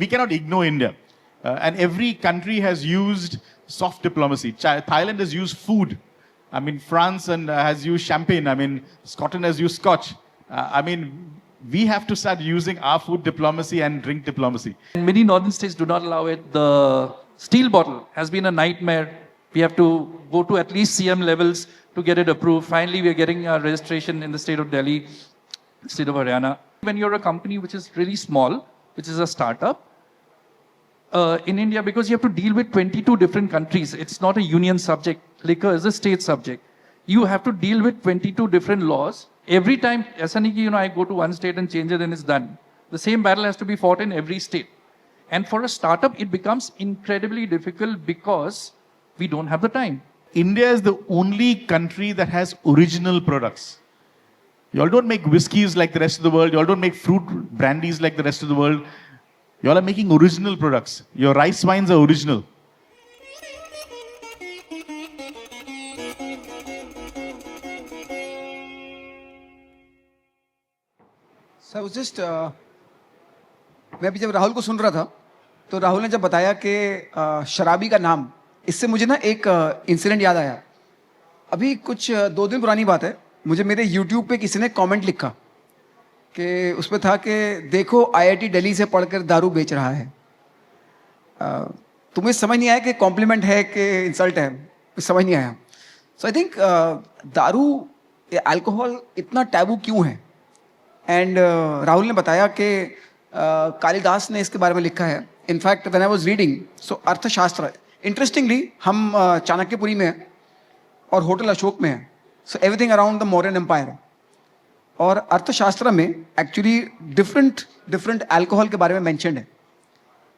We cannot ignore India. And every country has used soft diplomacy. Thailand has used food. I mean, France has used champagne. I mean, Scotland has used scotch. We have to start using our food diplomacy and drink diplomacy. And many northern states do not allow it. The steel bottle has been a nightmare. We have to go to at least CM levels to get it approved. Finally, we are getting our registration in the state of Delhi, state of Haryana. When you're a company which is really small, which is a startup, in India, because you have to deal with 22 different countries, it's not a union subject. Liquor is a state subject. You have to deal with 22 different laws. Every time, I go to one state and change it and it's done. The same battle has to be fought in every state. And for a startup, it becomes incredibly difficult because we don't have the time. India is the only country that has original products. You all don't make whiskeys like the rest of the world. You all don't make fruit brandies like the rest of the world. You all are making original products. Your rice wines are original. So I was just, मैं अभी जब राहुल को सुन रहा था तो राहुल ने जब बताया कि शराबी का नाम, इससे मुझे ना एक इंसिडेंट याद आया. अभी कुछ 2 दिन पुरानी बात है, मुझे मेरे YouTube पे किसी ने कमेंट लिखा कि उसमें था कि देखो IIT दिल्ली से पढ़कर दारू बेच रहा है. तुम्हें समझ नहीं आया कि कॉम्प्लीमेंट है कि इंसल्ट है, समझ नहीं आया. सो आई थिंक दारू या अल्कोहल इतना टैबू क्यों है. एंड राहुल ने बताया कि कालिदास ने इसके बारे में लिखा है. In fact when I was reading, so अर्थशास्त्र, इंटरेस्टिंगली हम चाणक्यपुरी में हैं और होटल अशोक में हैं. So everything around the Mauryan empire. और अर्थशास्त्र में एक्चुअली डिफरेंट अल्कोहल के बारे में मेंशन्ड है.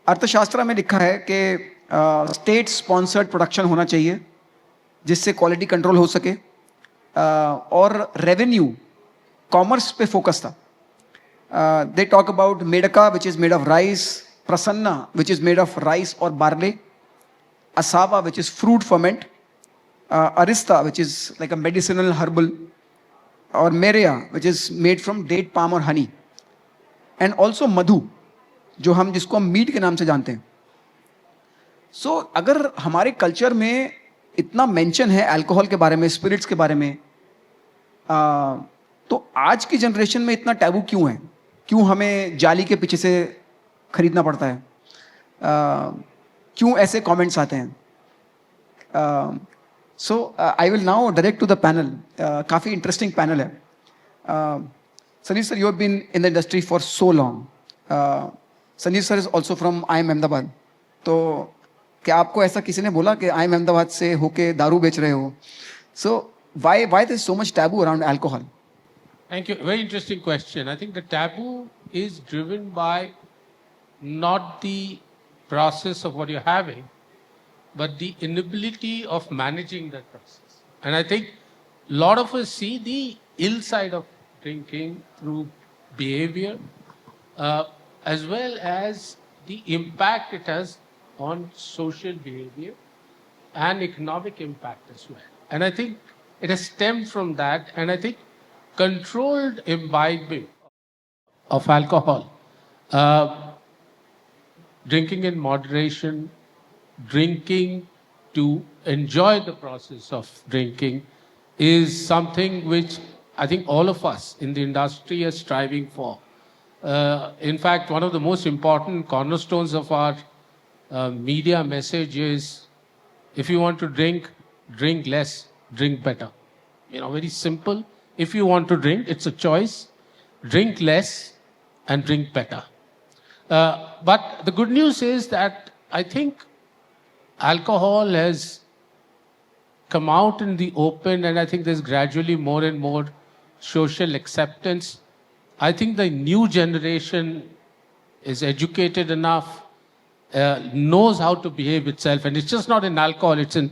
अर्थशास्त्र में लिखा है कि स्टेट स्पॉन्सर्ड प्रोडक्शन होना चाहिए जिससे क्वालिटी कंट्रोल हो सके, और रेवेन्यू कॉमर्स पे फोकस था. They talk about Medaka which is made of rice, Prasanna which is made of rice और barley, Asava which is fruit ferment, Arishta which is like a medicinal herbal, और Maireya which is made from date palm और honey, and also मधु जो हम जिसको हम meet के नाम से जानते हैं. सो अगर हमारे कल्चर में इतना मेंशन है अल्कोहल के बारे में, स्पिरिट्स के बारे में, तो आज की जनरेशन में इतना टैबू क्यों है. क्यों हमें जाली के पीछे से खरीदना पड़ता है, क्यों ऐसे कमेंट्स आते हैं. So I will now direct to the panel. काफ़ी इंटरेस्टिंग पैनल है. Sanjeev sir, you have been in the industry for so long. Sanjeev sir is also from IIM Ahmedabad. तो क्या आपको ऐसा किसी ने बोला कि IIM अहमदाबाद से होके दारू बेच रहे हो? सो why there is so much taboo around alcohol? Thank you. Very interesting question. I think the taboo is driven by not the process of what you're having, but the inability of managing that process. And I think a lot of us see the ill side of drinking through behavior, as well as the impact it has on social behavior and economic impact as well. And I think it has stemmed from that, and I think controlled imbibing of alcohol, drinking in moderation, drinking to enjoy the process of drinking is something which I think all of us in the industry are striving for. In fact, one of the most important cornerstones of our media message is, if you want to drink, drink less, drink better. Very simple. If you want to drink, it's a choice. Drink less and drink better. But the good news is that I think alcohol has come out in the open, and I think there's gradually more and more social acceptance. I think the new generation is educated enough, knows how to behave itself, and it's just not in alcohol, it's in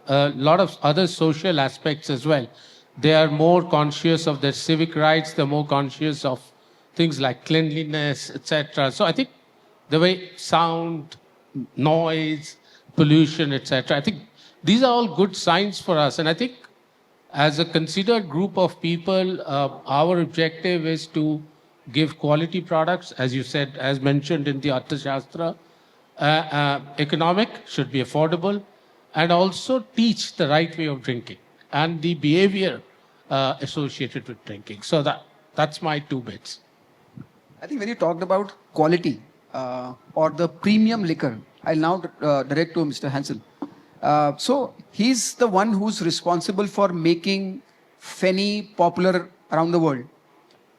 a lot of other social aspects as well. They are more conscious of their civic rights, they're more conscious of things like cleanliness, etc. So I think the way sound, noise, pollution, etc., I think these are all good signs for us. And I think as a considered group of people, our objective is to give quality products, as you said, as mentioned in the Arthashastra. Economic, should be affordable, and also teach the right way of drinking and the behavior associated with drinking. So that's my 2 bits. I think when you talked about quality or the premium liquor, I'll now direct to Mr. Hansel. So he's the one who's responsible for making Fenny popular around the world.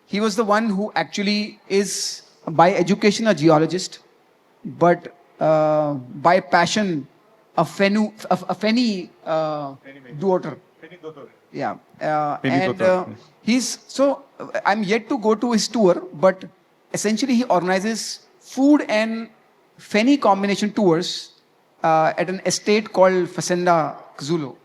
He was the one who actually is by education a geologist, but by passion a Fenny daughter. Yeah, he's so. I'm yet to go to his tour, but essentially he organizes food and Fenny combination tours at an estate called Fazenda Cazulo,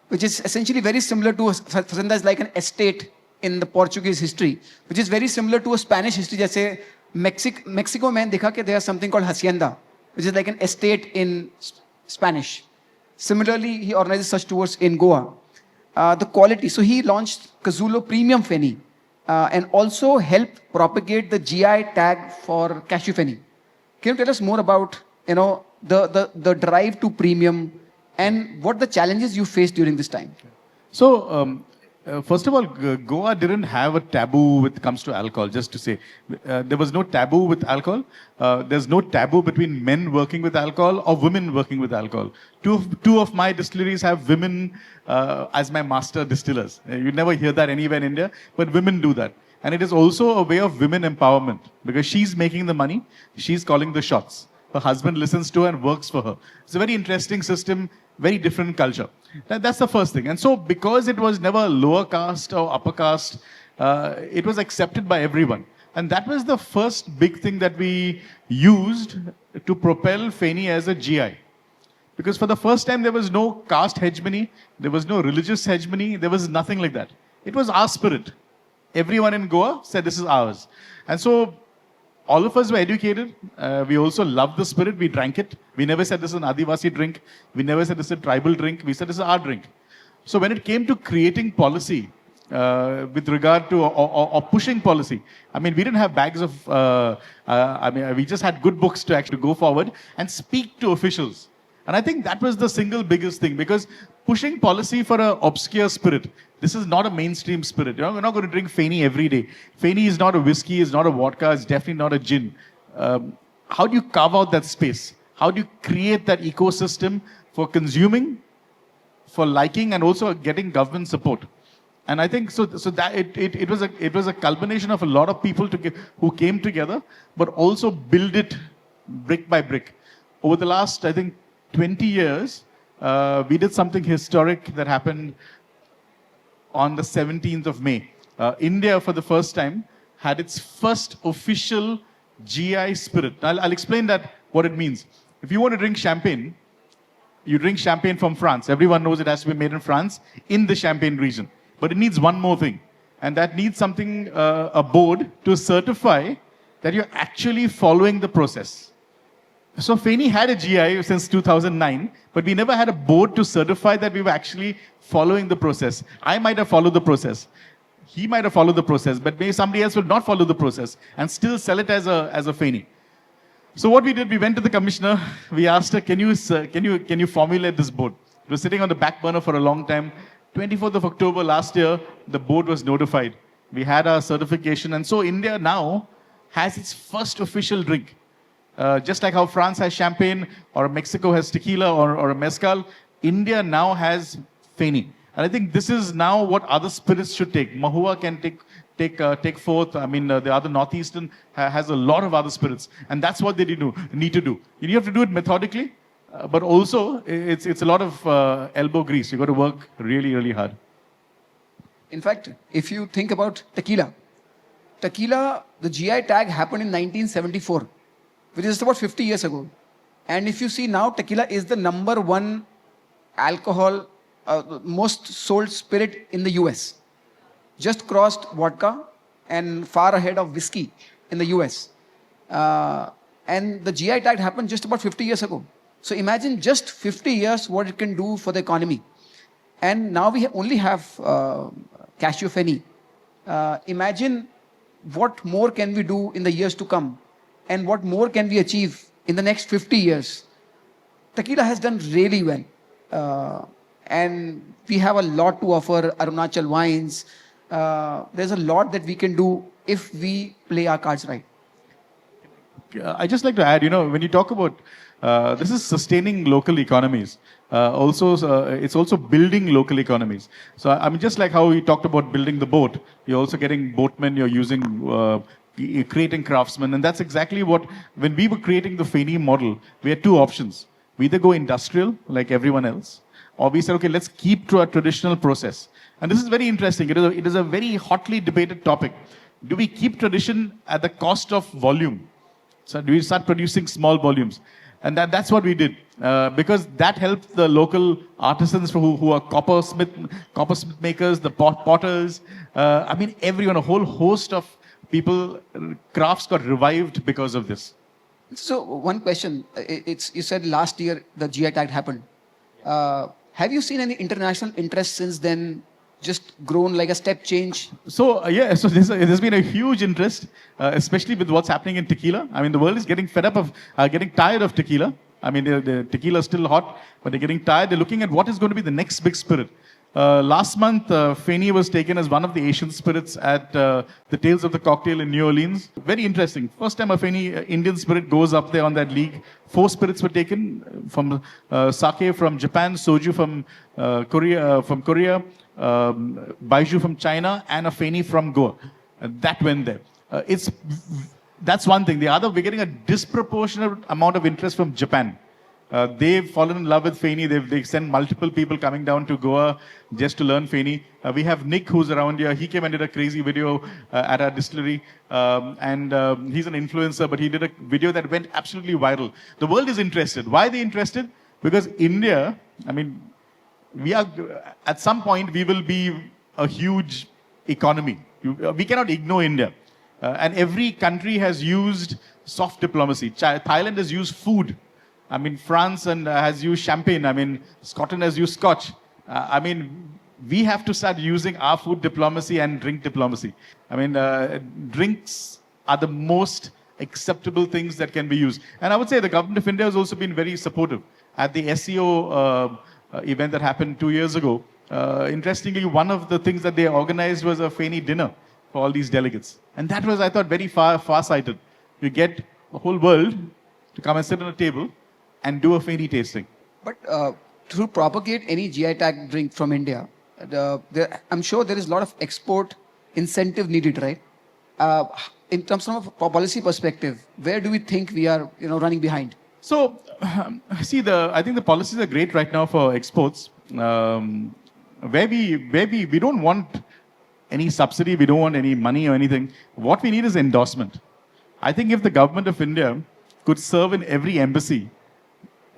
which is essentially very similar to Fazenda is like an estate in the Portuguese history, which is very similar to a Spanish history. जैसे Mexico में देखा कि there is something called hacienda, which is like an estate in Spanish. Similarly, he organizes such tours in Goa. The quality, so he launched Cazulo Premium Fenny and also helped propagate the GI tag for cashew Fenny. Can you tell us more about the drive to premium and what the challenges you faced during this time? So, first of all, Goa didn't have a taboo when it comes to alcohol, just to say. There was no taboo with alcohol. There's no taboo between men working with alcohol or women working with alcohol. Two of my distilleries have women as my master distillers. You never hear that anywhere in India, but women do that. And it is also a way of women empowerment because she's making the money, she's calling the shots. Her husband listens to her and works for her. It's a very interesting system, very different culture. That's the first thing. And so because it was never lower caste or upper caste, it was accepted by everyone. And that was the first big thing that we used to propel Fenny as a GI. Because for the first time, there was no caste hegemony, there was no religious hegemony, there was nothing like that. It was our spirit. Everyone in Goa said this is ours. And so all of us were educated. We also loved the spirit. We drank it. We never said this is an Adivasi drink. We never said this is a tribal drink. We said this is our drink. So when it came to creating policy with regard to or pushing policy, I mean, we didn't have bags of, we just had good books to actually go forward and speak to officials. And I think that was the single biggest thing because pushing policy for an obscure spirit, this is not a mainstream spirit. We're not going to drink Fenny every day. Fenny is not a whiskey, it's not a vodka, it's definitely not a gin. How do you carve out that space? How do you create that ecosystem for consuming, for liking, and also getting government support? And I think so that it was a culmination of a lot of people who came together, but also build it brick by brick. Over the last, I think, 20 years, we did something historic that happened on the 17th of May. India, for the first time, had its first official GI spirit. I'll explain that, what it means. If you want to drink champagne, you drink champagne from France. Everyone knows it has to be made in France, in the Champagne region. But it needs one more thing. And that needs something, a board to certify that you're actually following the process. So Fenny had a GI since 2009, but we never had a board to certify that we were actually following the process. I might have followed the process. He might have followed the process, but maybe somebody else would not follow the process and still sell it as a Fenny. So what we did, we went to the commissioner. We asked her, can you formulate this board? It was sitting on the back burner for a long time. 24th of October last year, the board was notified. We had our certification, and so India now has its first official drink. Just like how France has champagne, or Mexico has tequila, or a mezcal, India now has Fenny. And I think this is now what other spirits should take. Mahua can take forth. I mean, the other Northeastern has a lot of other spirits. And that's what they need to do. You have to do it methodically, but also it's a lot of elbow grease. You've got to work really, really hard. In fact, if you think about tequila, the GI tag happened in 1974. Which is about 50 years ago. And if you see now, tequila is the #1 alcohol, most sold spirit in the US. Just crossed vodka and far ahead of whiskey in the US. And the GI tag happened just about 50 years ago. So imagine just 50 years what it can do for the economy. And now we only have cashew Fenny. Imagine what more can we do in the years to come? And what more can we achieve in the next 50 years? Tequila has done really well. And we have a lot to offer, Arunachal wines. There's a lot that we can do if we play our cards right. I just like to add, when you talk about this is sustaining local economies. It's also building local economies. So I mean, just like how we talked about building the boat, you're also getting boatmen. You're using creating craftsmen, and that's exactly what. When we were creating the Fenny model, we had two options: we either go industrial like everyone else, or we said, okay, let's keep to our traditional process. And this is very interesting. It is a very hotly debated topic. Do we keep tradition at the cost of volume? So do we start producing small volumes? And that's what we did. Because that helped the local artisans who are coppersmith makers, the potters. I mean, everyone, a whole host of people, crafts got revived because of this. So one question, you said last year the GI tag happened. Have you seen any international interest since then? Just grown like a step change? So there's been a huge interest, especially with what's happening in tequila. I mean, the world is getting fed up of, getting tired of tequila. I mean, the tequila is still hot, but they're getting tired. They're looking at what is going to be the next big spirit. Last month, Fenny was taken as one of the Asian spirits at the Tales of the Cocktail in New Orleans. Very interesting. First time a Fenny Indian spirit goes up there on that league. 4 spirits were taken from sake from Japan, soju from Korea, Baiju from China, and a Fenny from Goa. That went there. That's one thing. The other, we're getting a disproportionate amount of interest from Japan. They've fallen in love with Fenny. They send multiple people coming down to Goa just to learn Fenny. We have Nick, who's around here. He came and did a crazy video at our distillery. He's an influencer, but he did a video that went absolutely viral. The world is interested. Why are they interested? Because India, I mean, at some point, we will be a huge economy. We cannot ignore India. And every country has used soft diplomacy. Thailand has used food. I mean, France has used champagne. I mean, Scotland has used scotch. I mean, we have to start using our food diplomacy and drink diplomacy. I mean, drinks are the most acceptable things that can be used. And I would say the government of India has also been very supportive. At the SEO event that happened 2 years ago, interestingly, one of the things that they organized was a Fenny dinner for all these delegates. And that was, I thought, very far-sighted. You get the whole world to come and sit on a table and do a Fenny tasting. But to propagate any GI tag drink from India, I'm sure there is a lot of export incentive needed, right? In terms of a policy perspective, where do we think we are, running behind? So, I think the policies are great right now for exports. Where we don't want any subsidy, we don't want any money or anything. What we need is endorsement. I think if the government of India could serve in every embassy,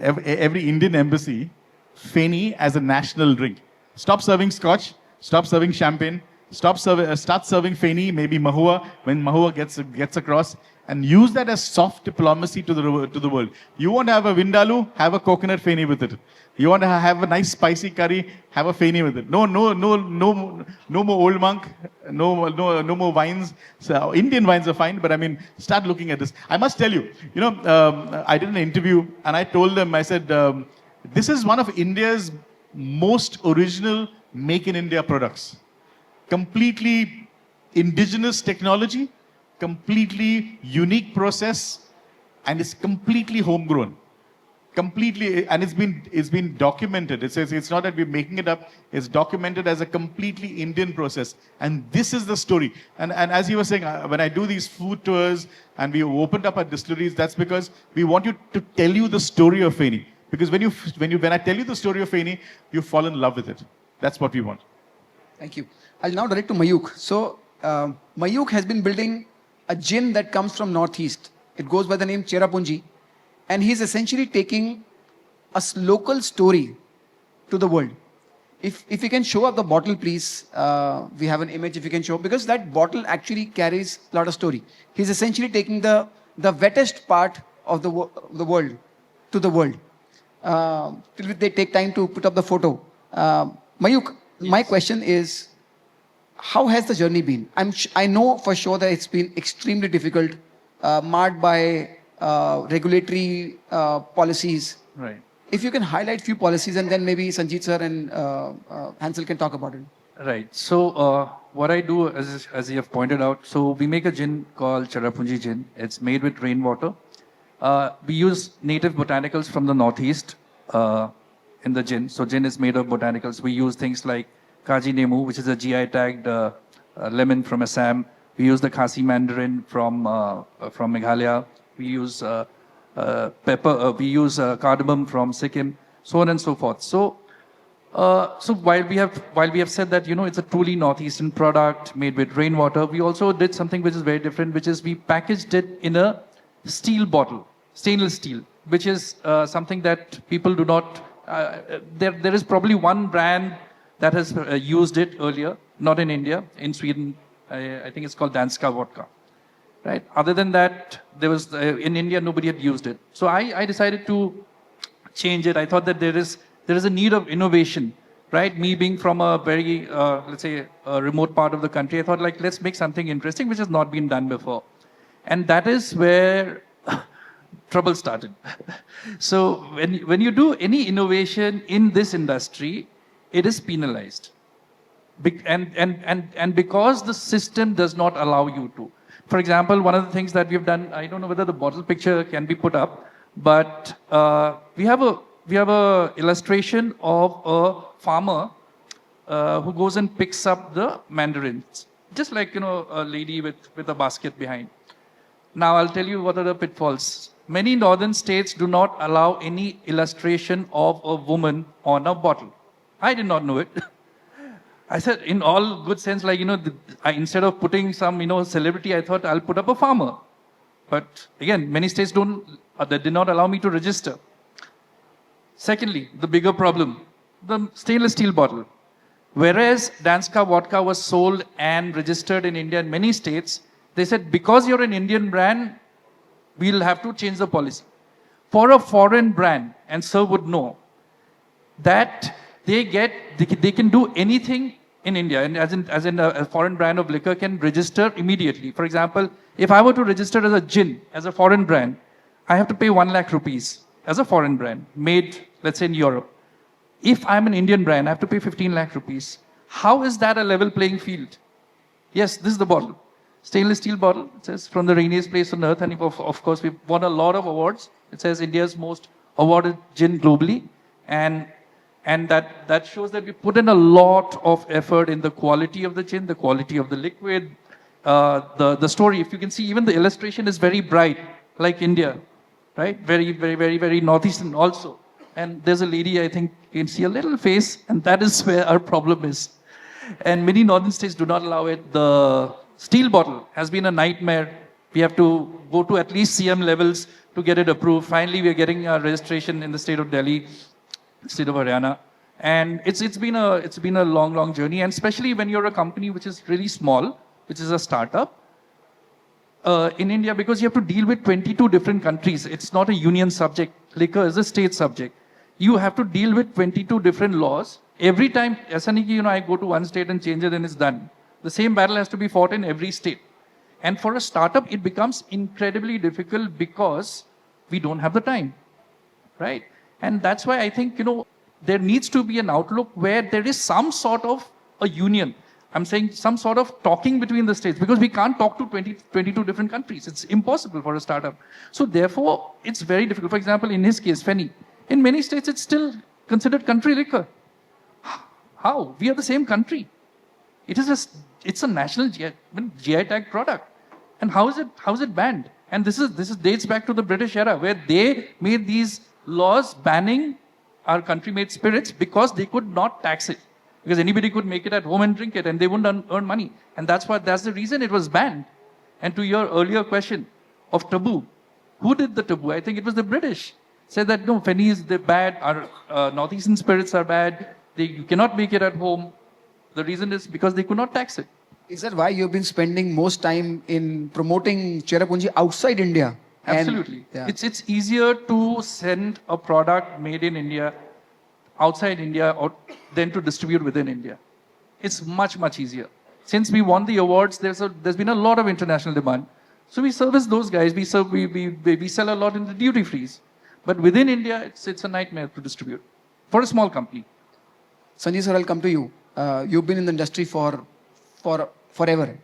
every Indian embassy, Fenny as a national drink. Stop serving scotch, stop serving champagne, start serving Fenny, maybe Mahua, when Mahua gets across, and use that as soft diplomacy to the world. You want to have a Vindaloo, have a coconut Fenny with it. You want to have a nice spicy curry, have a Fenny with it. No more Old Monk, no more wines. So Indian wines are fine, but I mean, start looking at this. I must tell you, I did an interview and I told them, I said, this is one of India's most original make in India products. Completely indigenous technology, completely unique process, and it's completely homegrown. And it's been documented. It's not that we're making it up. It's documented as a completely Indian process. And this is the story. And as you were saying, when I do these food tours and we opened up our distilleries, that's because we want you to tell you the story of Fenny. Because when I tell you the story of Fenny, you fall in love with it. That's what we want. Thank you. I'll now direct to Mayuk. So Mayuk has been building a gin that comes from Northeast. It goes by the name Cherrapunji. And he's essentially taking a local story to the world. If you can show up the bottle, please. We have an image if you can show, because that bottle actually carries a lot of story. He's essentially taking the wettest part of the world to the world. Till they take time to put up the photo. Mayuk, my question is, how has the journey been? I know for sure that it's been extremely difficult, marred by regulatory policies. Right. If you can highlight few policies, and then maybe Sanjeet sir and Hansel can talk about it. Right. So what I do, as you have pointed out, so we make a gin called Cherrapunji Gin. It's made with rainwater. We use native botanicals from the northeast in the gin. So gin is made of botanicals. We use things like Kaji Nemu, which is a GI tagged lemon from Assam. We use the Khasi Mandarin from Meghalaya. We use pepper. We use cardamom from Sikkim, so on and so forth. So while we have said that it's a truly northeastern product made with rainwater, we also did something which is very different, which is we packaged it in a steel bottle, stainless steel, which is something that people do not. There is probably one brand that has used it earlier, not in India, in Sweden. I think it's called Danska vodka. Right. Other than that, there was in India nobody had used it. So I decided to change it. I thought that there is a need of innovation. Right. Me being from a very let's say a remote part of the country, I thought like let's make something interesting which has not been done before, and that is where trouble started. So when you do any innovation in this industry, it is penalized, and because the system does not allow you to. For example, one of the things that we've done, I don't know whether the bottle picture can be put up, but we have a illustration of a farmer who goes and picks up the mandarins, just like a lady with a basket behind. Now I'll tell you what are the pitfalls. Many northern states do not allow any illustration of a woman on a bottle. I did not know it. I said, in all good sense, like, instead of putting some, celebrity, I thought I'll put up a farmer. But again, many states they did not allow me to register. Secondly, the bigger problem, the stainless steel bottle. Whereas Danska vodka was sold and registered in India in many states, they said, because you're an Indian brand, we'll have to change the policy. For a foreign brand, and sir would know, that they can do anything in India, and as in a foreign brand of liquor can register immediately. For example, if I were to register as a gin, as a foreign brand, I have to pay 1 lakh rupees as a foreign brand, made, let's say, in Europe. If I'm an Indian brand, I have to pay 15 lakh rupees. How is that a level playing field? Yes, this is the bottle. Stainless steel bottle. It says, from the rainiest place on earth. And of course, we've won a lot of awards. It says India's most awarded gin globally. And that shows that we put in a lot of effort in the quality of the gin, the quality of the liquid, the story. If you can see, even the illustration is very bright, like India, right? Very, very, very, very northeastern also. And there's a lady, I think you can see a little face, and that is where our problem is. And many northern states do not allow it. The steel bottle has been a nightmare. We have to go to at least CM levels to get it approved. Finally, we are getting our registration in the state of Delhi, state of Haryana, and it's been a long journey, and especially when you're a company which is really small, which is a startup in India, because you have to deal with 22 different countries. It's not a union subject. Liquor is a state subject. You have to deal with 22 different laws. Every time, I go to one state and change it, and it's done. The same battle has to be fought in every state. And for a startup, it becomes incredibly difficult because we don't have the time, right? And that's why I think, there needs to be an outlook where there is some sort of a union. I'm saying some sort of talking between the states, because we can't talk to 22 different countries. It's impossible for a startup. So therefore, it's very difficult. For example, in his case, Fenny, in many states, it's still considered country liquor. How? We are the same country. It's a national GI tag product. And how is it banned? And this dates back to the British era, where they made these laws banning our country-made spirits because they could not tax it. Because anybody could make it at home and drink it, and they wouldn't earn money. And that's the reason it was banned. And to your earlier question of taboo, who did the taboo? I think it was the British. Said that no, Fenny is bad, our northeastern spirits are bad, you cannot make it at home. The reason is because they could not tax it. Is that why you've been spending most time in promoting Cherrapunji outside India? Absolutely. Yeah. It's easier to send a product made in India outside India than to distribute within India. It's much easier. Since we won the awards, there's been a lot of international demand. So we service those guys. We sell a lot in the duty frees. But within India, it's a nightmare to distribute for a small company. Sanjay sir, I'll come to you. You've been in the industry for forever,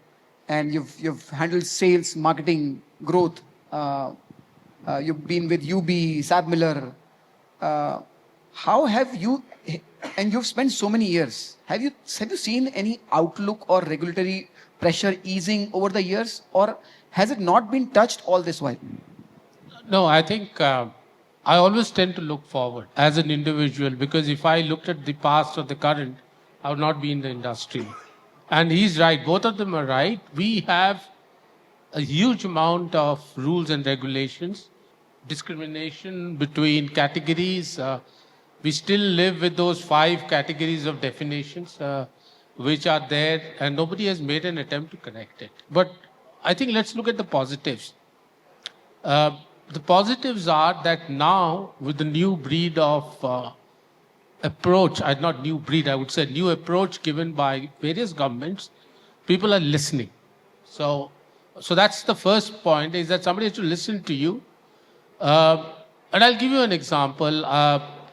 and you've handled sales, marketing, growth. You've been with UB, Sab Miller. How have you, and you've spent so many years, have you seen any outlook or regulatory pressure easing over the years, or has it not been touched all this while? No, I think I always tend to look forward as an individual, because if I looked at the past or the current, I would not be in the industry. And he's right, both of them are right. We have a huge amount of rules and regulations, discrimination between categories. We still live with those 5 categories of definitions which are there, and nobody has made an attempt to correct it. But I think let's look at the positives. The positives are that now, with the new breed of approach, not new breed, I would say new approach given by various governments, people are listening. So that's the first point, is that somebody has to listen to you. And I'll give you an example.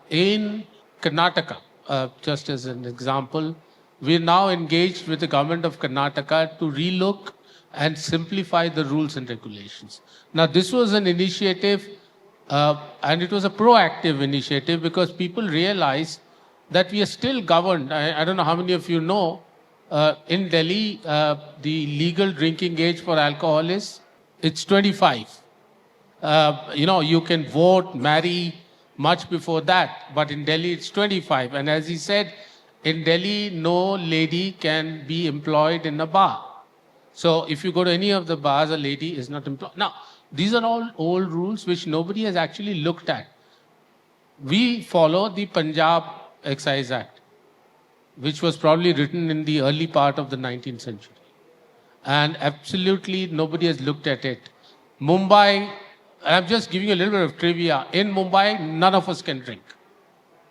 In Karnataka, just as an example, we're now engaged with the government of Karnataka to relook and simplify the rules and regulations. Now, this was an initiative, and it was a proactive initiative, because people realized that we are still governed. I don't know how many of you know, in Delhi, the legal drinking age for alcohol it's 25. You can vote, marry much before that, but in Delhi it's 25. And as he said, in Delhi, no lady can be employed in a bar. So if you go to any of the bars, a lady is not employed. Now, these are all old rules which nobody has actually looked at. We follow the Punjab Excise Act, which was probably written in the early part of the 19th century. And absolutely nobody has looked at it. Mumbai, I'm just giving you a little bit of trivia. In Mumbai, none of us can drink.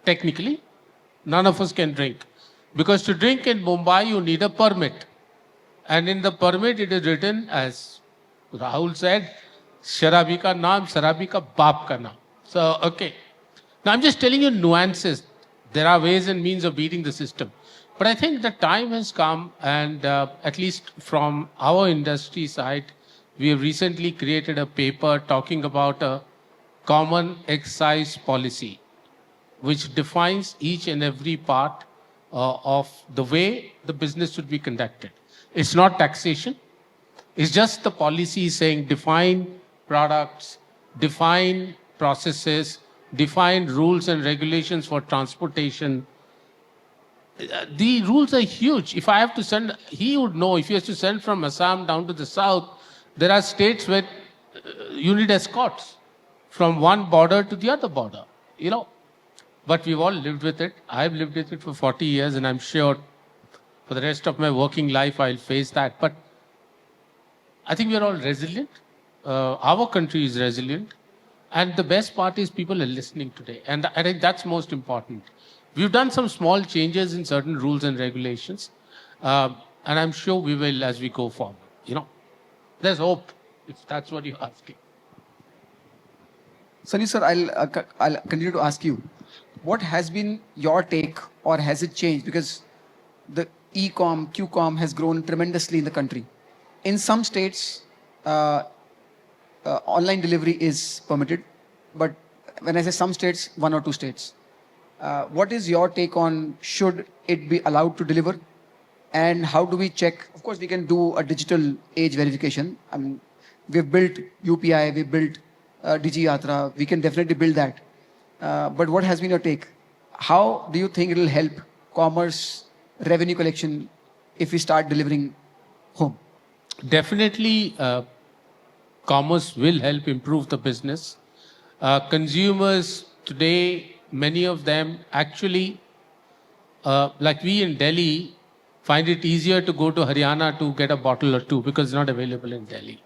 Technically, none of us can drink. Because to drink in Mumbai, you need a permit. And in the permit, it is written, as Rahul said, Sharabi ka naam, Sharabi ka baap ka naam. So, okay. Now, I'm just telling you nuances. There are ways and means of beating the system. But I think the time has come, and at least from our industry side, we have recently created a paper talking about a common excise policy, which defines each and every part of the way the business should be conducted. It's not taxation. It's just the policy saying define products, define processes, define rules and regulations for transportation. The rules are huge. If I have to send, he would know, if he has to send from Assam down to the south, there are states where you need escorts from one border to the other border, But we've all lived with it. I've lived with it for 40 years, and I'm sure for the rest of my working life, I'll face that. But I think we're all resilient. Our country is resilient. And the best part is people are listening today. And I think that's most important. We've done some small changes in certain rules and regulations. And I'm sure we will as we go forward. There's hope, if that's what you're asking. Sunny sir, I'll continue to ask you, what has been your take, or has it changed? Because the e-com, Q-com has grown tremendously in the country. In some states, online delivery is permitted, but when I say some states, 1 or 2 states. What is your take on, should it be allowed to deliver? And how do we check? Of course, we can do a digital age verification. I mean, we've built UPI, we've built DigiYatra. We can definitely build that. But what has been your take? How do you think it will help commerce, revenue collection, if we start delivering home? Definitely, commerce will help improve the business. Consumers today, many of them actually, like we in Delhi, find it easier to go to Haryana to get a bottle or 2 because it's not available in Delhi.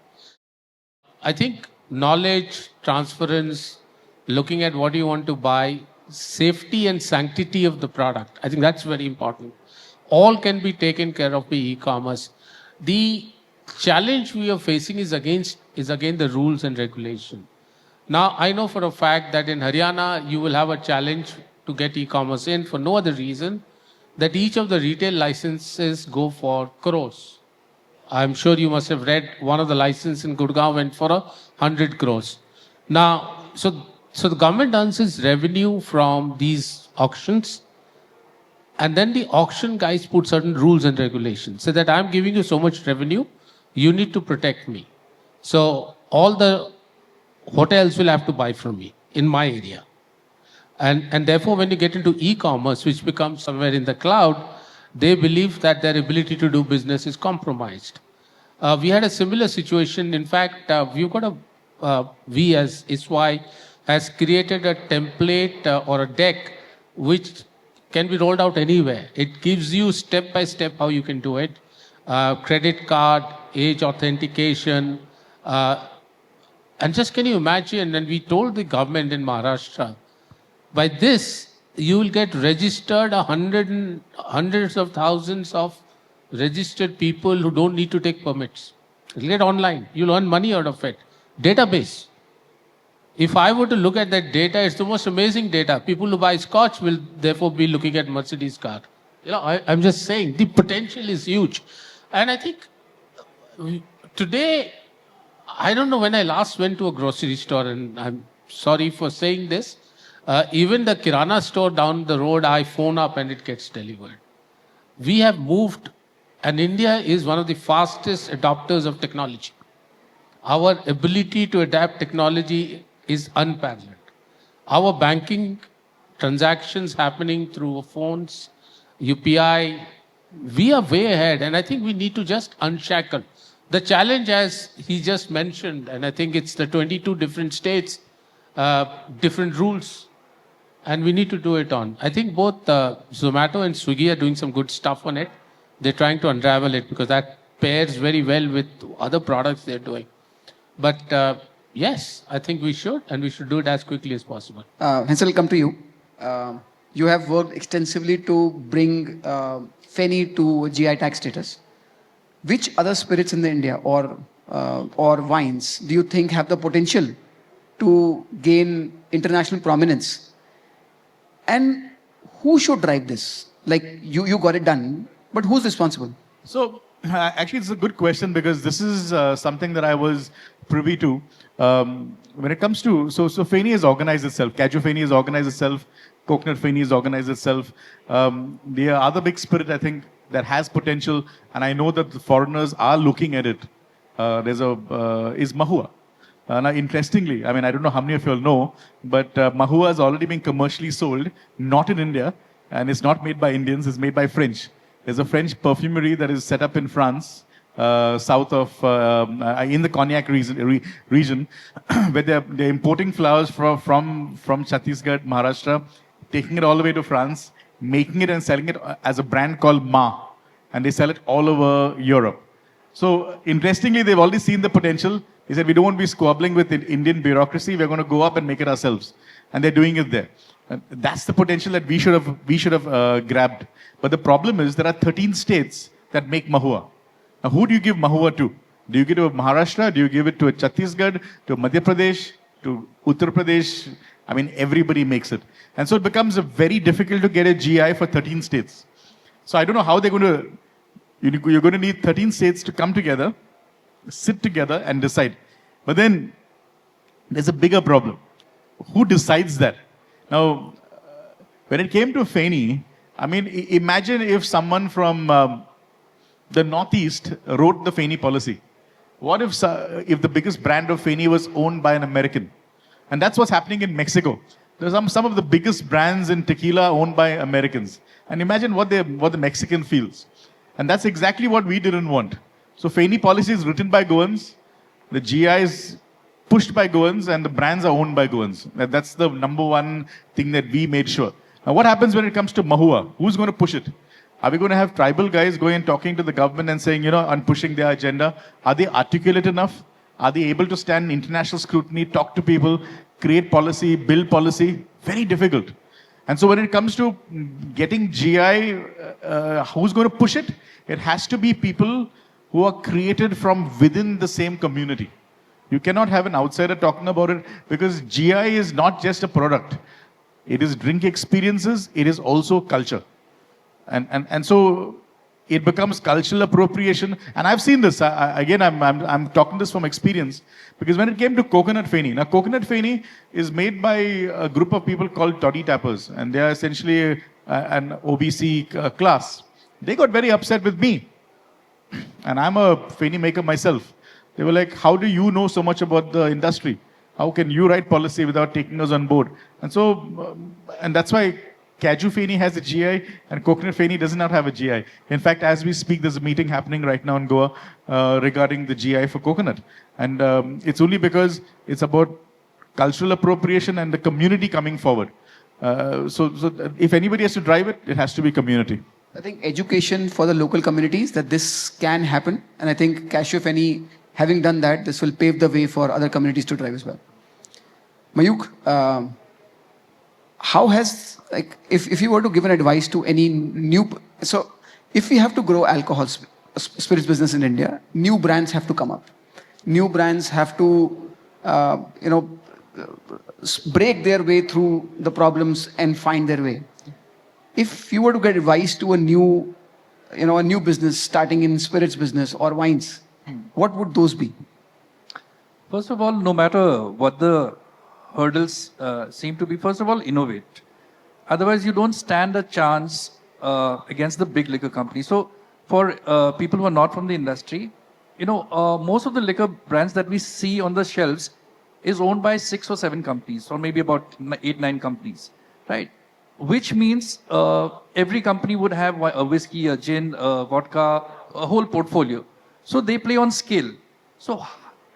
I think knowledge, transference, looking at what you want to buy, safety and sanctity of the product, I think that's very important. all can be taken care of by e-commerce. The challenge we are facing is again the rules and regulation. Now, I know for a fact that in Haryana, you will have a challenge to get e-commerce in for no other reason that each of the retail licenses go for crores. I'm sure you must have read one of the licenses in Gurgaon went for 100 crores. Now, so the government earns its revenue from these auctions, and then the auction guys put certain rules and regulations. Say that I'm giving you so much revenue, you need to protect me. So all the hotels will have to buy from me in my area. And therefore, when you get into e-commerce, which becomes somewhere in the cloud, they believe that their ability to do business is compromised. We had a similar situation. In fact, we as ISWAI has created a template or a deck which can be rolled out anywhere. It gives you step by step how you can do it. Credit card, age authentication. And just can you imagine, and we told the government in Maharashtra, by this, you will get registered hundreds of thousands of registered people who don't need to take permits. It'll get online. You'll earn money out of it. Database. If I were to look at that data, it's the most amazing data. People who buy Scotch will therefore be looking at Mercedes car. I'm just saying, the potential is huge. And I think today, I don't know when I last went to a grocery store, and I'm sorry for saying this, even the Kirana store down the road, I phone up and it gets delivered. We have moved, and India is one of the fastest adopters of technology. Our ability to adapt technology is unparalleled. Our banking transactions happening through phones, UPI, we are way ahead, and I think we need to just unshackle. The challenge, as he just mentioned, and I think it's the 22 different states, different rules, and we need to do it on. I think both Zomato and Swiggy are doing some good stuff on it. They're trying to unravel it because that pairs very well with other products they're doing. But yes, I think we should, and we should do it as quickly as possible. Hansel, come to you. You have worked extensively to bring Fenny to GI tag status. Which other spirits in the India or wines do you think have the potential to gain international prominence? And who should drive this? Like you got it done, but who's responsible? So actually, it's a good question because this is something that I was privy to. When it comes to, so Fenny has organized itself. Caju Fenny has organized itself. Coconut Fenny has organized itself. The other big spirit, I think, that has potential, and I know that the foreigners are looking at it. Is Mahua. Now, interestingly, I mean, I don't know how many of you all know, but Mahua has already been commercially sold, not in India, and it's not made by Indians, it's made by French. There's a French perfumery that is set up in France, south of, in the Cognac region, where they're importing flowers from Chhattisgarh, Maharashtra, taking it all the way to France, making it and selling it as a brand called Ma, and they sell it all over Europe. So, interestingly, they've already seen the potential. He said, we don't want to be squabbling with Indian bureaucracy. We're going to go up and make it ourselves. And they're doing it there. And that's the potential that we should have grabbed. But the problem is there are 13 states that make Mahua. Now, who do you give Mahua to? Do you give it to Maharashtra? Do you give it to Chhattisgarh, to Madhya Pradesh, to Uttar Pradesh? I mean, everybody makes it. And so it becomes very difficult to get a GI for 13 states. So I don't know how they're going to, you're going to need 13 states to come together, sit together and decide. But then there's a bigger problem. Who decides that? Now, when it came to Fenny, I mean, imagine if someone from the Northeast wrote the Fenny policy. What if the biggest brand of Fenny was owned by an American? And that's what's happening in Mexico. There's some of the biggest brands in tequila owned by Americans. And imagine what the Mexican feels. And that's exactly what we didn't want. So Fenny policy is written by Goans, the GI is pushed by Goans, and the brands are owned by Goans. That's the number one thing that we made sure. Now what happens when it comes to Mahua? Who's going to push it? Are we going to have tribal guys going and talking to the government and saying, and pushing their agenda? Are they articulate enough? Are they able to stand international scrutiny, talk to people, create policy, build policy? Very difficult. And so when it comes to getting GI, who's going to push it? It has to be people who are created from within the same community. You cannot have an outsider talking about it, because GI is not just a product. It is drink experiences. It is also culture. And so it becomes cultural appropriation. And I've seen this. I'm talking this from experience, because when it came to coconut Fenny, now coconut Fenny is made by a group of people called toddy tappers, and they are essentially an OBC class. They got very upset with me, and I'm a Fenny maker myself. They were like, how do you know so much about the industry? How can you write policy without taking us on board? And so, and that's why Caju Fenny has a GI and coconut Fenny does not have a GI. In fact, as we speak, there's a meeting happening right now in Goa regarding the GI for coconut. And it's only because it's about cultural appropriation and the community coming forward. So if anybody has to drive it, it has to be community. I think education for the local communities that this can happen. And I think Cashew Fenny, having done that, this will pave the way for other communities to drive as well. Mayuk, how has, like, if you were to give an advice to any new, so if we have to grow alcohol spirits business in India, new brands have to come up. New brands have to, break their way through the problems and find their way. If you were to get advice to a new business starting in spirits business or wines, what would those be? First of all, no matter what the hurdles seem to be, first of all, innovate. Otherwise, you don't stand a chance against the big liquor companies. So, for people who are not from the industry, most of the liquor brands that we see on the shelves is owned by 6 or 7 companies, or maybe about 8, 9 companies, right? Which means every company would have a whiskey, a gin, a vodka, a whole portfolio. So they play on scale. So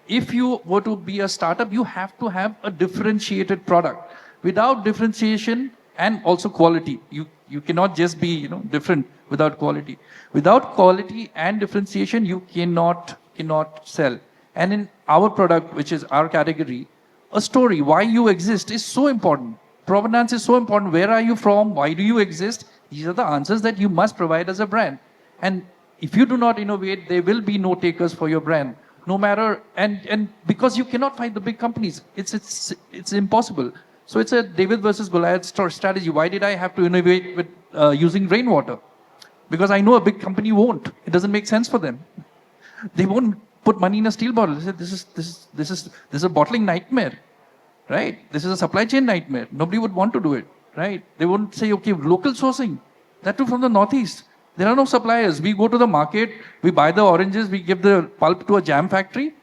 if you were to be a startup, you have to have a differentiated product. Without differentiation and also quality, you cannot just be different without quality. Without quality and differentiation, you cannot sell. And in our product, which is our category, a story, why you exist, is so important. Provenance is so important. Where are you from? Why do you exist? These are the answers that you must provide as a brand. And if you do not innovate, there will be no takers for your brand. No matter, and because you cannot fight the big companies, it's impossible. So it's a David versus Goliath strategy. Why did I have to innovate with using rainwater? Because I know a big company won't. It doesn't make sense for them. They won't put money in a steel bottle. They say this is a bottling nightmare, right? This is a supply chain nightmare. Nobody would want to do it, right? They won't say, okay, local sourcing, that too from the northeast. There are no suppliers. We go to the market, we buy the oranges, we give the pulp to a jam factory,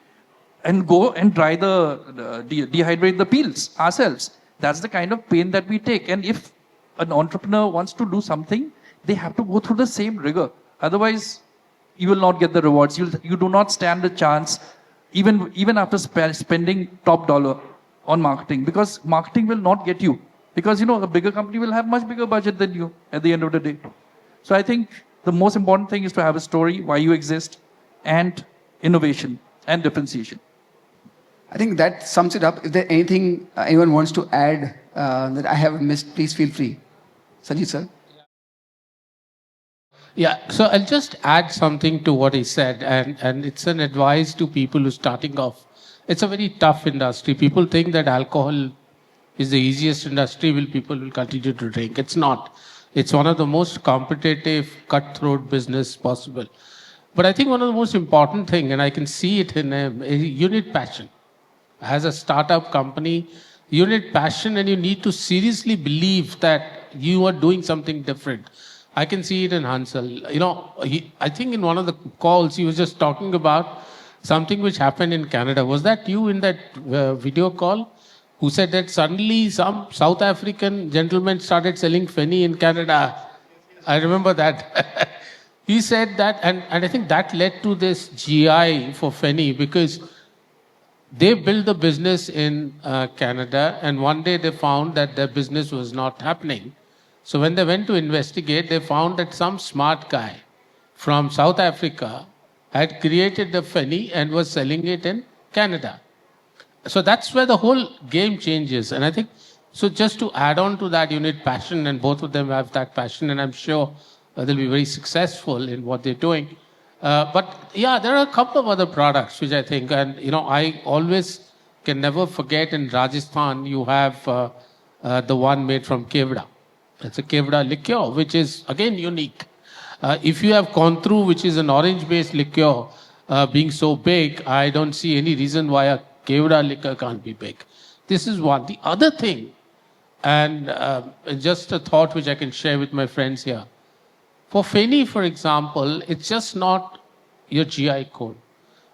and go and dehydrate the peels ourselves. That's the kind of pain that we take. And if an entrepreneur wants to do something, they have to go through the same rigor. Otherwise, you will not get the rewards. You do not stand a chance, even after spending top dollar on marketing, because marketing will not get you. Because a bigger company will have much bigger budget than you at the end of the day. So I think the most important thing is to have a story, why you exist, and innovation and differentiation. I think that sums it up. If there anything anyone wants to add that I have missed, please feel free. Sanjeev sir. Yeah, so I'll just add something to what he said, and it's an advice to people who are starting off. It's a very tough industry. People think that alcohol is the easiest industry, people will continue to drink. It's not. It's one of the most competitive, cutthroat business possible. But I think one of the most important thing, and I can see it in you need passion. As a startup company, you need passion, and you need to seriously believe that you are doing something different. I can see it in Hansel. I think in one of the calls, he was just talking about something which happened in Canada. Was that you in that video call? Who said that suddenly some South African gentleman started selling Fenny in Canada. I remember that. He said that, and I think that led to this GI for Fenny, because they built the business in Canada, and one day they found that their business was not happening. So when they went to investigate, they found that some smart guy from South Africa had created the Fenny and was selling it in Canada. So that's where the whole game changes. And I think So just to add on to that, you need passion, and both of them have that passion, and I'm sure they'll be very successful in what they're doing. But yeah, there are a couple of other products which I think, and I always can never forget in Rajasthan, you have the one made from kevda. It's a kevda liqueur, which is again unique. If you have Contru, which is an orange-based liqueur, being so big, I don't see any reason why a kevda liquor can't be big. This is one. The other thing, and just a thought which I can share with my friends here. For Fenny, for example, it's just not your GI code.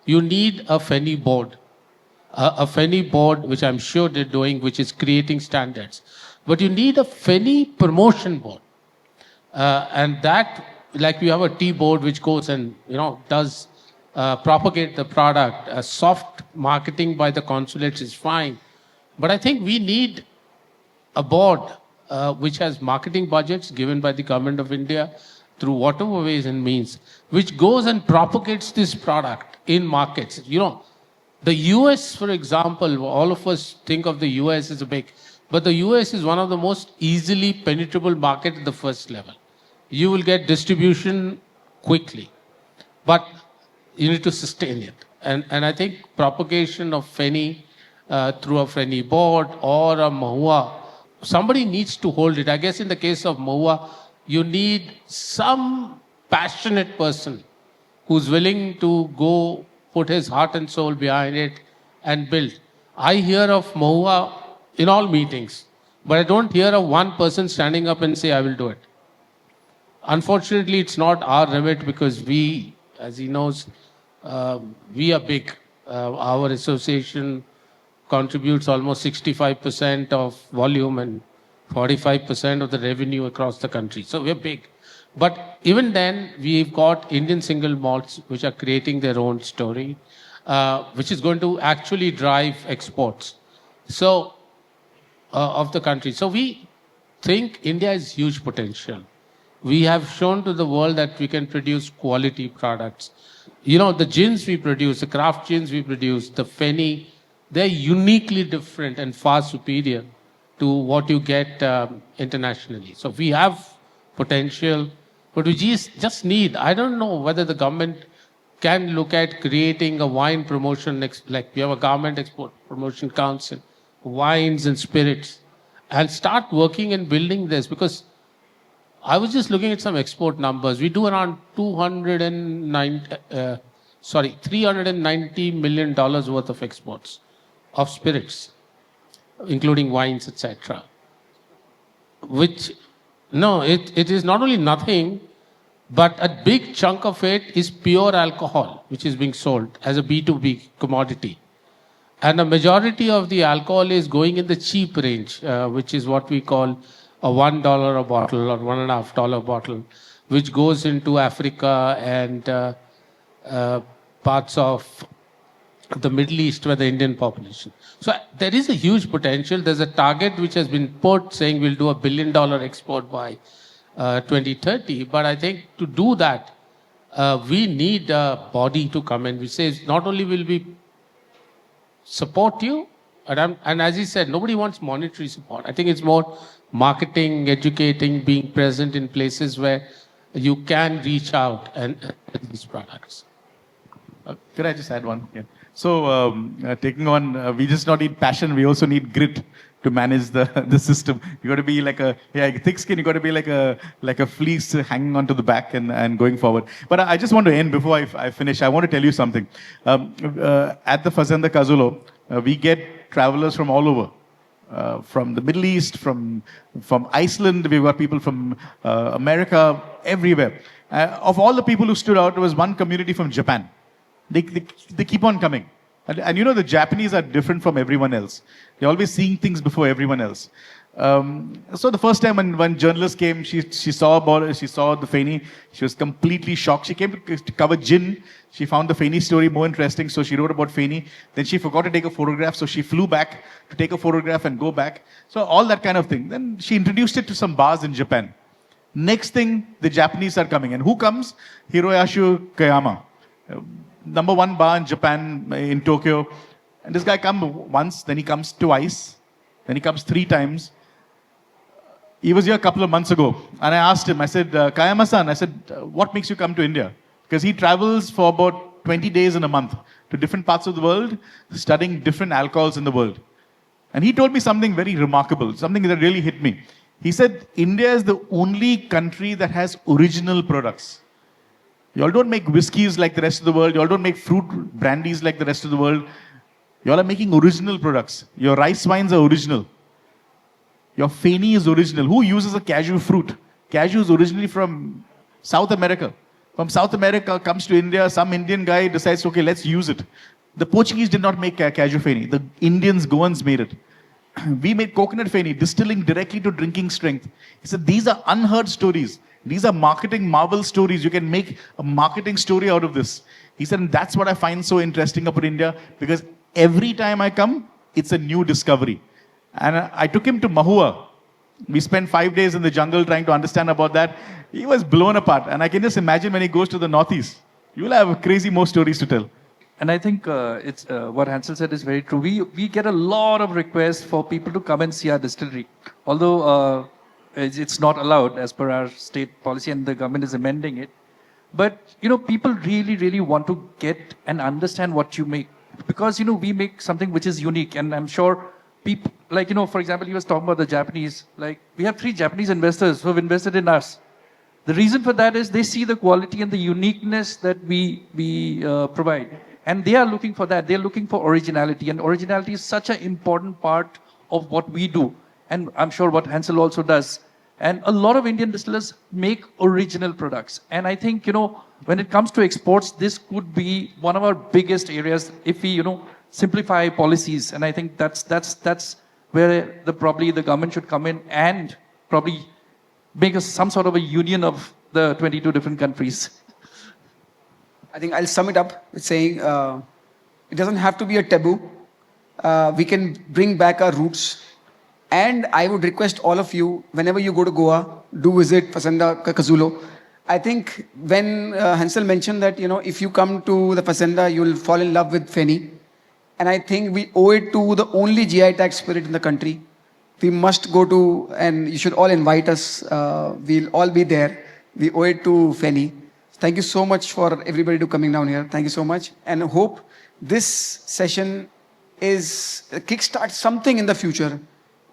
You need a Fenny board. A Fenny board, which I'm sure they're doing, which is creating standards. But you need a Fenny promotion board. And that, like we have a tea board which goes and, does propagate the product. Soft marketing by the consulates is fine. But I think we need a board which has marketing budgets given by the government of India through whatever ways and means, which goes and propagates this product in markets. The US, for example, all of us think of the US as a big, but the US is one of the most easily penetrable market at the first level. You will get distribution quickly, but you need to sustain it. And I think propagation of Fenny through a Fenny board or a Mahua, somebody needs to hold it. I guess in the case of Mahua, you need some passionate person who's willing to go put his heart and soul behind it and build. I hear of Mahua in all meetings, but I don't hear of one person standing up and say, I will do it. Unfortunately, it's not our remit because we, as he knows, we are big. Our association contributes almost 65% of volume and 45% of the revenue across the country. So we're big. But even then, we've got Indian single malts which are creating their own story, which is going to actually drive exports of the country. So we think India has huge potential. We have shown to the world that we can produce quality products. The gins we produce, the craft gins we produce, the Fenny, they're uniquely different and far superior to what you get internationally. So we have potential, but we just need, I don't know whether the government can look at creating a wine promotion, like we have a government export promotion council, wines and spirits, and start working and building this, because I was just looking at some export numbers. We do around $390 million worth of exports of spirits, including wines, etc. It is not only nothing, but a big chunk of it is pure alcohol, which is being sold as a B2B commodity. And a majority of the alcohol is going in the cheap range, which is what we call a $1 a bottle or $1.50 bottle, which goes into Africa and parts of the Middle East where the Indian population. So there is a huge potential. There's a target which has been put saying we'll do $1 billion export by 2030. But I think to do that, we need a body to come in, which says not only will we support you, and as he said, nobody wants monetary support. I think it's more marketing, educating, being present in places where you can reach out and these products. Could I just add one? Yeah. So taking on, we just not need passion, we also need grit to manage the system. You got to be like thick skin. You got to be like a fleece hanging onto the back and going forward. But I just want to end before I finish. I want to tell you something. At the Fazenda Kazulo, we get travelers from all over. From the Middle East, from Iceland, we've got people from America, everywhere. Of all the people who stood out, there was one community from Japan. They keep on coming. And the Japanese are different from everyone else. They're always seeing things before everyone else. So the first time when journalists came, she saw the Fenny. She was completely shocked. She came to cover gin. She found the Fenny story more interesting, so she wrote about Fenny. Then she forgot to take a photograph, so she flew back to take a photograph and go back. So all that kind of thing. Then she introduced it to some bars in Japan. Next thing, the Japanese are coming. And who comes? Hiroyasu Kayama. #1 bar in Japan, in Tokyo. And this guy comes once, then he comes twice, Then he comes 3 times. He was here a couple of months ago, and I asked him, I said, Kayama-san, I said, what makes you come to India? Because he travels for about 20 days in a month to different parts of the world, studying different alcohols in the world. And he told me something very remarkable, something that really hit me. He said, India is the only country that has original products. You all don't make whiskeys like the rest of the world. You all don't make fruit brandies like the rest of the world. You all are making original products. Your rice wines are original. Your Fenny is original. Who uses a cashew fruit? Cashew is originally from South America. From South America comes to India, some Indian guy decides, okay, let's use it. The Portuguese did not make cashew Fenny. The Indians, Goans made it. We made coconut Fenny, distilling directly to drinking strength. He said, these are unheard stories. These are marketing marvel stories. You can make a marketing story out of this. He said, and that's what I find so interesting about India, because every time I come, it's a new discovery. And I took him to Mahua. We spent 5 days in the jungle trying to understand about that. He was blown apart. And I can just imagine when he goes to the Northeast, you will have crazy more stories to tell. And I think it's what Hansel said is very true. We get a lot of requests for people to come and see our distillery. Although it's not allowed as per our state policy and the government is amending it. But, people really, really want to get and understand what you make. Because, we make something which is unique. And I'm sure people, for example, he was talking about the Japanese. We have 3 Japanese investors who have invested in us. The reason for that is they see the quality and the uniqueness that we provide. And they are looking for that. They're looking for originality. And originality is such an important part of what we do. And I'm sure what Hansel also does. And a lot of Indian distillers make original products. And I think, when it comes to exports, this could be one of our biggest areas if we, simplify policies. And I think that's where probably the government should come in and probably make some sort of a union of the 22 different countries. I think I'll sum it up with saying it doesn't have to be a taboo. We can bring back our roots. And I would request all of you, whenever you go to Goa, do visit Fazenda Kakazulo. I think when Hansel mentioned that, if you come to the Fazenda, you'll fall in love with Fenny. And I think we owe it to the only GI tag spirit in the country. We must go to, and you should all invite us. We'll all be there. We owe it to Fenny. Thank you so much for everybody to coming down here. Thank you so much. And I hope this session is kickstart something in the future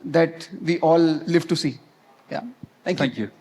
that we all live to see. Yeah. Thank you. Thank you.